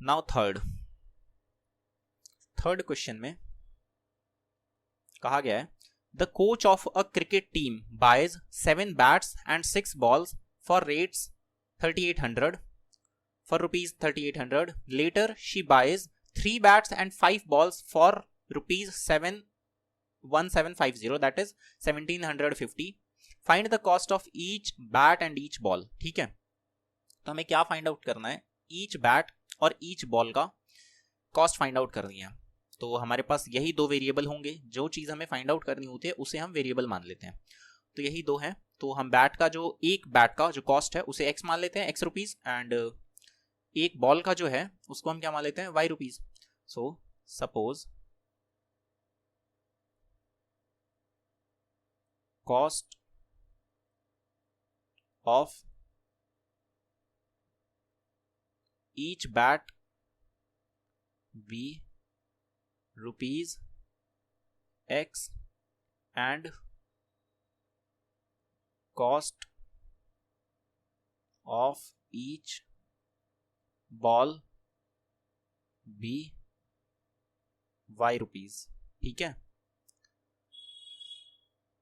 Now third question में कहा गया है the coach of a cricket team boys 7 bats and 6 balls for rates 3800 for rupees 3800. Later she buys 3 bats and 5 balls for rupees 1750, that is 1750. Find the cost of each bat and each ball. ठीक है, तो हमें क्या find out करना है, each bat और each ball का cost find out करनी है। तो हमारे पास यही दो वेरिएबल होंगे, जो चीज हमें फाइंड आउट करनी होती है उसे हम वेरिएबल मान लेते हैं। तो यही दो है, तो हम बैट का जो एक बैट का जो कॉस्ट है उसे x मान लेते हैं, x रुपीज, एंड एक बॉल का जो है उसको हम क्या मान लेते हैं, y rupees. So suppose cost of each bat v rupees x and cost of each ball b y rupees। ठीक है,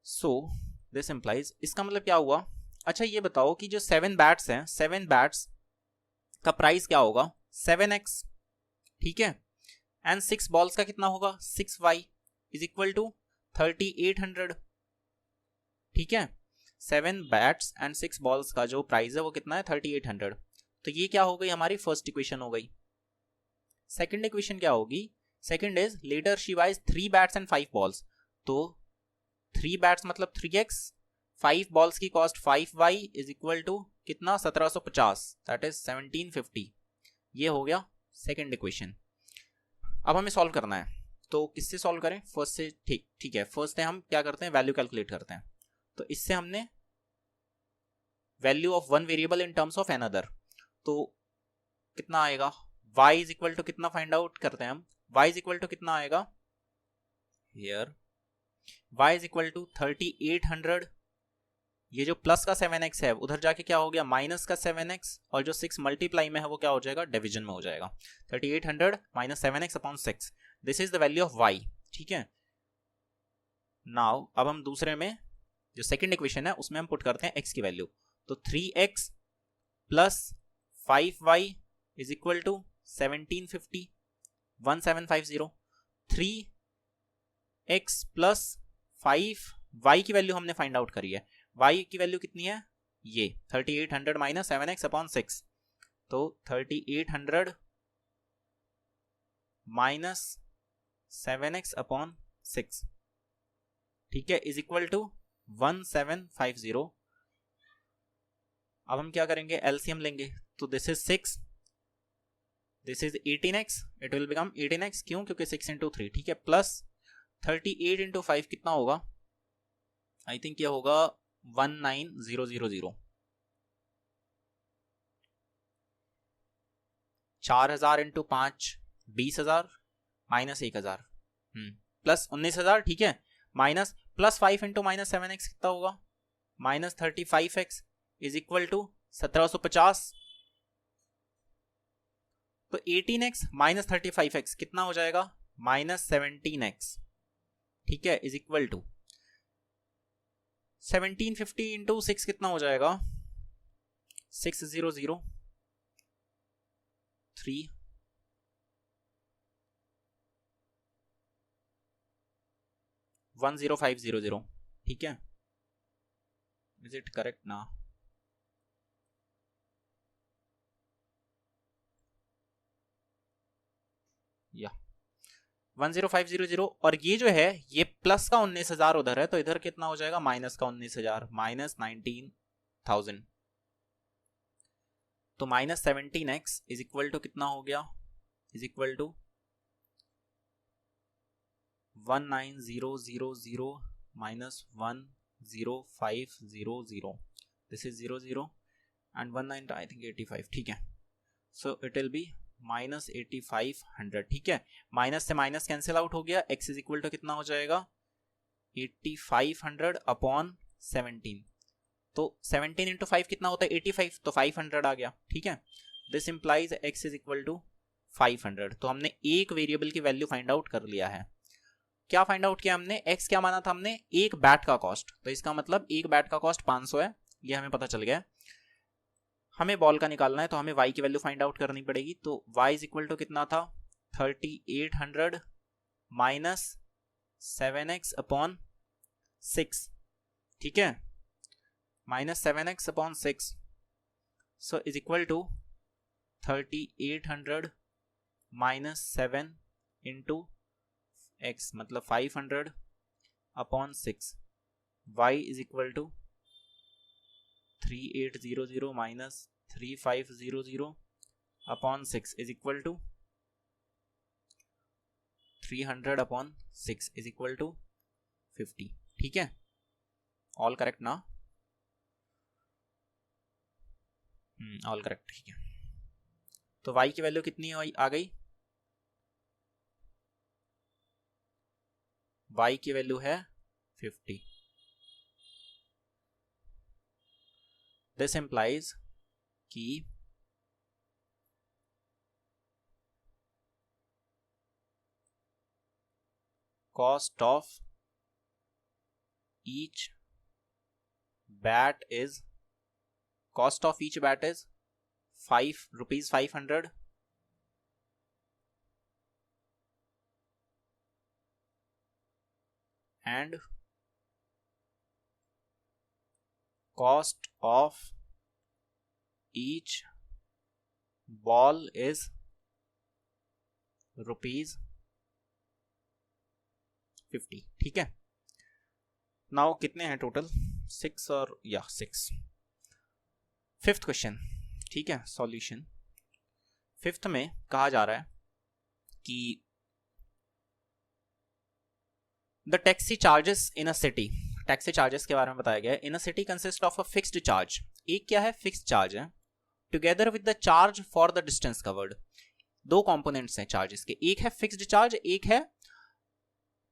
सो दिस इंप्लाइज, इसका मतलब क्या हुआ। अच्छा ये बताओ कि जो 7 बैट्स हैं, 7 बैट्स का प्राइस क्या होगा, 7x, ठीक है, एंड 6 बॉल्स का कितना होगा, 6y इज इक्वल टू 3800। ठीक है, 7 बैट्स एंड 6 बॉल्स का जो प्राइस है वो कितना है, 3800। तो ये क्या हो गई, हमारी फर्स्ट इक्वेशन हो गई। सेकंड इक्वेशन क्या होगी, second is letter she buys 3 bats and 5 balls. तो 3 बैट्स मतलब 3x, 5 बॉल्स की cost 5y is equal to कितना, 1750, दैट इज 1750। ये हो गया सेकंड इक्वेशन। अब हमें सॉल्व करना है, तो किससे सॉल्व करें, फर्स्ट से। ठीक है, फर्स्ट है हम क्या करते हैं, वैल्यू कैलकुलेट करते हैं। तो इससे हमने value of one variable in terms of another, तो कितना आएगा, y इज इक्वल टू कितना फाइंड आउट करते हैं हम, y इज इक्वल टू कितना आएगा here, y is equal to 3800। ये जो प्लस का 7x है उधर जाके क्या हो गया, माइनस का 7x, और जो 6 मल्टीप्लाई में है वो क्या हो जाएगा, डिवीजन में हो जाएगा। 3800 minus 7x upon 6, this is the value of y। ठीक है, नाउ अब हम दूसरे में जो सेकंड इक्वेशन है उसमें हम पुट करते हैं x की वैल्यू। तो 3x plus 5y is equal to 1750, 1750। 3x plus 5y की वैल्यू हमने फाइंड आउट करी है, y की वैल्यू कितनी है, ये 3800 माइनस 7x अपॉन 6। तो 3800 माइनस 7x अपॉन 6, ठीक है, इज इक्वल टू 1750। अब हम क्या करेंगे, एलसीएम लेंगे। तो this is 6, this is 18x, it will become 18x, क्यों, क्योंकि 6 इंटू 3, ठीक है, प्लस 38 इंटू 5 कितना होगा, आई थिंक ये होगा 19000। 4000 इंटू 5 20,000 माइनस 1000 प्लस 19,000, ठीक है, minus plus 5 into minus 7x कितना होगा, minus 35x is equal to 1750। तो 18x माइनस 35x कितना हो जाएगा, माइनस 17x, ठीक है, इज इक्वल टू 1750 इंटू 6 कितना हो जाएगा, 600 3 10500। ठीक है, इज इट करेक्ट ना, या 10500। और ये जो है ये प्लस का 19,000 उधर है, तो इधर कितना हो जाएगा, माइनस का 19,000, माइनस 19,000। तो minus 17x is equal to कितना हो गया, is equal to 19000 minus 10500, this is 00 and 19 I think 85, ठीक है, so it will be minus 8500। ठीक है, माइनस से माइनस कैंसिल आउट हो गया, x इज इक्वल टू कितना हो जाएगा, 8500 अपॉन 17। तो 17 इंटू 5 कितना होता है, 85, तो 500 आ गया। ठीक है, this implies x is equal to 500। तो हमने एक वेरिएबल की वैल्यू फाइंड आउट कर लिया है। क्या फाइंड आउट किया हमने? x क्या माना था हमने? एक बैट का कॉस्ट, तो इसका मतलब एक बैट का कॉस्ट 500 है, ये हमें पता चल गया। हमें बॉल का निकालना है तो हमें y की वैल्यू फाइंड आउट करनी पड़ेगी। तो y इज इक्वल टू कितना था? 3800 माइनस 7x अपॉन 6, ठीक है, minus 7x upon 6, so is equal to 3800 minus 7 into x, मतलब 500 upon 6, y is equal to 3800 minus 3500 upon 6 is equal to 300 upon 6 is equal to 50, ठीक है, all correct ना? All correct, ठीक है। तो y की वैल्यू कितनी आ गई? y की वैल्यू है 50। दिस इंप्लाइज कि cost of each bat is 500 and cost of each ball is ₹50, ठीक है। नाउ कितने हैं टोटल? 6 और 6। फिफ्थ क्वेश्चन, ठीक है, सॉल्यूशन। फिफ्थ में कहा जा रहा है कि the taxi charges in a city, taxi charges के बारे में बताया गया है। In a city consist of a fixed charge, एक क्या है? फिक्स्ड चार्ज है, together with the charge for the distance covered. दो कंपोनेंट्स हैं चार्जेस के, एक है फिक्स्ड चार्ज, एक है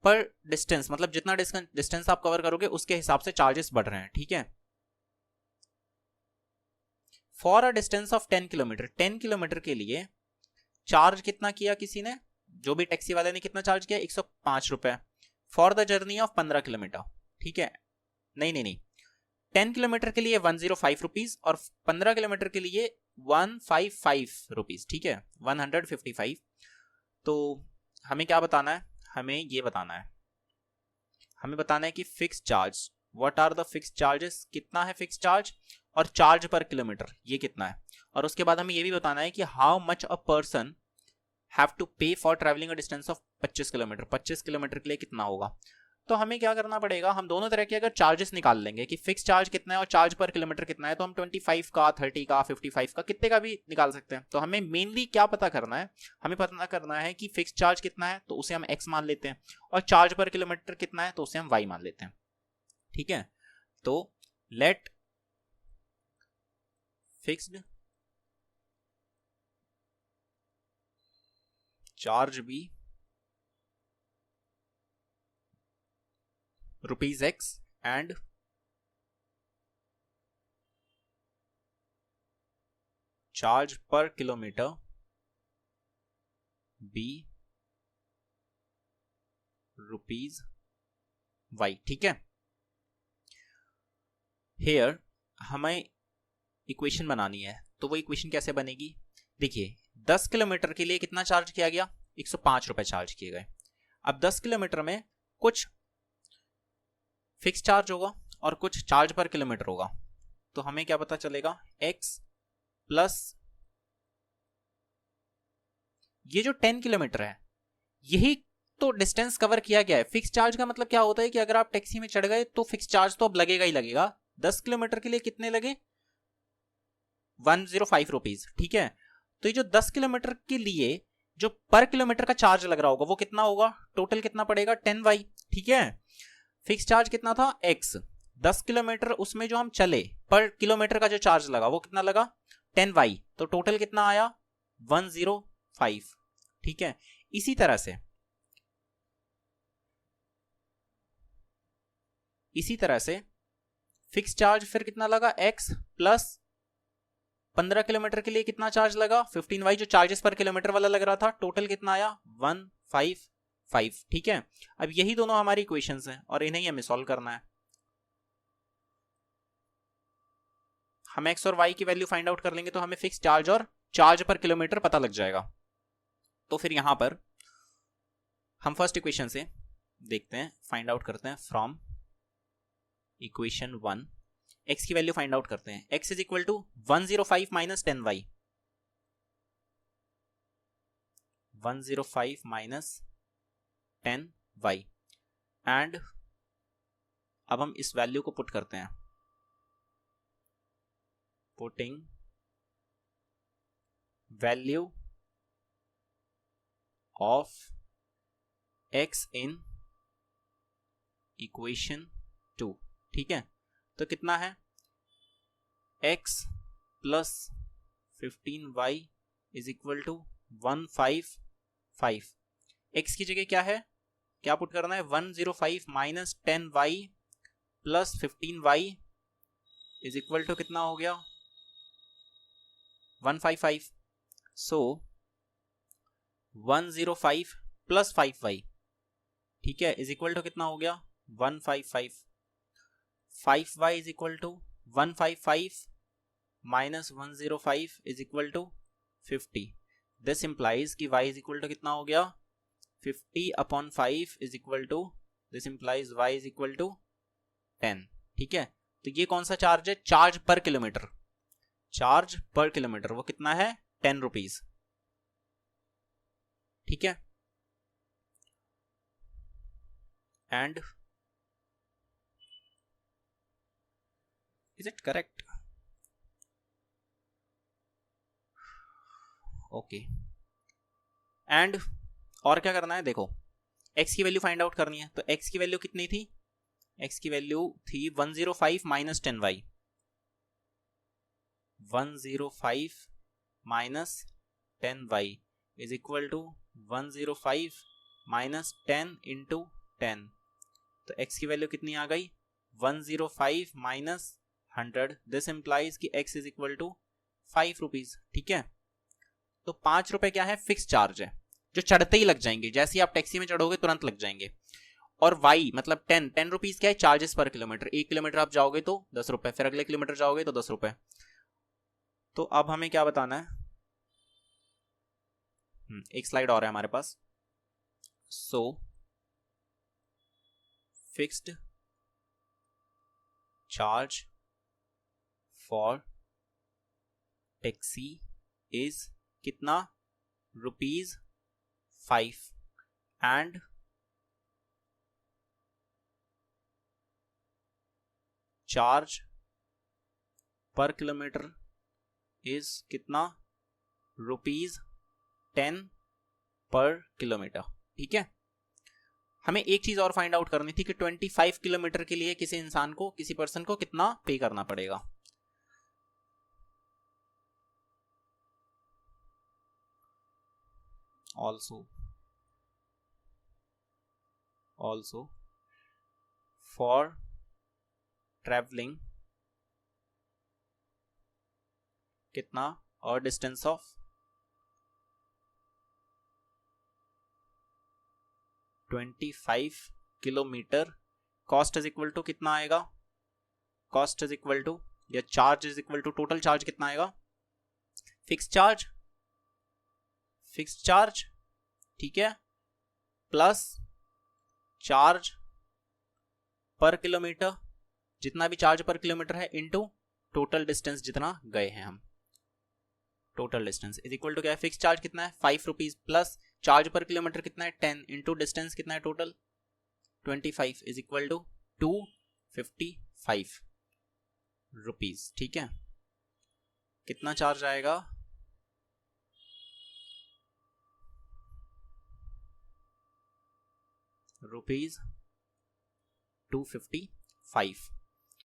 पर डिस्टेंस, मतलब जितना डिस्टेंस आप कवर करोगे उसके हिसाब से चार्जेस बढ़ रहे हैं, ठीक है। For a distance of 10 kilometre, 10 kilometre के लिए चार्ज कितना किया किसी ने? जो भी टैक्सी वाले ने कितना चार्ज किया? 105 रुपए for the journey of 15 kilometre, ठीक है। नहीं, 10 किलोमीटर के लिए 105 रुपीज और 15 किलोमीटर के लिए 155 रुपीज, ठीक है, 155। तो हमें क्या बताना है? हमें ये बताना है, हमें बताना है कि fix charge, what are the fix charges, कितना है फिक्स चार्ज, और चार्ज पर किलोमीटर ये कितना है। और उसके बाद हमें ये भी बताना है कि how much a person have to pay for travelling a distance of 25 kilometre, 25 kilometre के लिए कितना होगा। तो हमें क्या करना पड़ेगा? हम दोनों तरह के अगर चार्जेस निकाल लेंगे कि फिक्स चार्ज कितना है और चार्ज पर किलोमीटर कितना है, तो हम 25 का, 30 का, 55 का, कितने का भी निकाल सकते हैं। तो हमें मेनली क्या पता करना है? हमें पता करना है कि फिक्स चार्ज कितना है, तो उसे हम x मान लेते हैं, और चार्ज पर किलोमीटर कितना है, तो उसे हम y मान लेते हैं, ठीक है। तो let fixed charge be ₹x and charge per kilometre be ₹y, ठीक है। हेयर हमें इक्वेशन बनानी है, तो वो इक्वेशन कैसे बनेगी? देखिए 10 किलोमीटर के लिए कितना चार्ज किया गया? 105 रुपए चार्ज किए गए। अब 10 किलोमीटर में कुछ फिक्स चार्ज होगा और कुछ चार्ज पर किलोमीटर होगा, तो हमें क्या पता चलेगा? x प्लस ये जो 10 किलोमीटर है यही तो डिस्टेंस कवर किया गया है। फिक्स चार्ज का मतलब क्या होता है कि अगर आप टैक्सी में चढ़ गए तो फिक्स चार्ज तो अब लगेगा ही लगेगा। 10 किलोमीटर के लिए कितने लगे? 105 रुपीज, ठीक है। तो ये जो 10 किलोमीटर के लिए जो पर किलोमीटर का चार्ज लग रहा होगा वो कितना होगा? टोटल कितना पड़ेगा? 10y, ठीक है। फिक्स चार्ज कितना था? x। 10 किलोमीटर उसमें जो हम चले पर किलोमीटर का जो चार्ज लगा वो कितना लगा? 10y। तो टोटल कितना आया? 105, ठीक है। इसी तरह से फिक्स चार्ज फिर कितना लगा? x प्लस 15 किलोमीटर के लिए कितना चार्ज लगा 15y, जो चार्जेस पर किलोमीटर वाला लग रहा था, टोटल कितना आया 155। ठीक है, अब यही दोनों हमारी इक्वेशंस हैं और इन्हें ही हमें सॉल्व करना है। हम x और y की वैल्यू फाइंड आउट कर लेंगे तो हमें फिक्स चार्ज और चार्ज पर किलोमीटर पता लग जाएगा। तो फिर यहां पर हम फर्स्ट इक्वेशन से देखते हैं, फाइंड आउट करते हैं फ्रॉम इक्वेशन 1 x की वैल्यू फाइंड आउट करते हैं। x is equal to 105 minus 10y, 105 minus 10y, and अब हम इस वैल्यू को पुट करते हैं, putting value of x in equation 2। ठीक है, तो कितना है x plus 15y is equal to 155। x की जगह क्या है, क्या पुट करना है 105 minus 10y plus 15y is equal to कितना हो गया 155। सो 105 प्लस 5y, ठीक है, इज इक्वल टू कितना हो गया 155। 5y is equal to 155 minus 105 is equal to 50। This implies कि y इज इक्वल टू कितना हो गया 50 upon 5 is equal to, this implies y is equal to 10। ठीक है, तो ये कौन सा चार्ज है, charge per kilometre, charge per kilometre वो कितना है 10 रुपीज। ठीक है, and is it correct, okay. And और क्या करना है, देखो x की वैल्यू फाइंड आउट करनी है, तो x की वैल्यू कितनी थी, x की वैल्यू थी 105 minus 10y, 105 minus 10y is equal to 105 minus 10 into 10, तो x की वैल्यू कितनी आ गई 105 माइनस 100, दिस इंप्लाइज कि x is equal to 5 rupees. ठीक है, तो 5 रुपए क्या है, फिक्स चार्ज है, जो चढ़ते ही लग जाएंगे, जैसे ही आप टैक्सी में चढ़ोगे तुरंत लग जाएंगे। और y मतलब 10 रुपीज क्या है, चार्जेस पर किलोमीटर, 1 किलोमीटर आप जाओगे तो 10 रुपए, फिर अगले किलोमीटर जाओगे तो 10 रुपए। तो अब हमें क्या बताना है, एक स्लाइड और है हमारे पास। So fixed charge for taxi is कितना ₹5 and charge per kilometre is कितना ₹10 पर किलोमीटर। ठीक है, हमें एक चीज और फाइंड आउट करनी थी कि 25 किलोमीटर के लिए किसी इंसान को, किसी पर्सन को कितना पे करना पड़ेगा। also for traveling कितना और distance of 25 kilometre, cost is equal to कितना आएगा, कॉस्ट इज इक्वल टू या charge is equal to, total charge कितना आएगा, फिक्स चार्ज, ठीक है, प्लस चार्ज पर किलोमीटर, जितना भी चार्ज पर किलोमीटर है, इनटू टोटल डिस्टेंस जितना गए हैं हम, total distance is equal to क्या है, फिक्स चार्ज कितना है 5 rupees, plus charge per kilometre कितना है 10, इंटू डिस्टेंस कितना है total 25 is equal to 255 rupees. ठीक है, कितना चार्ज आएगा, ₹255।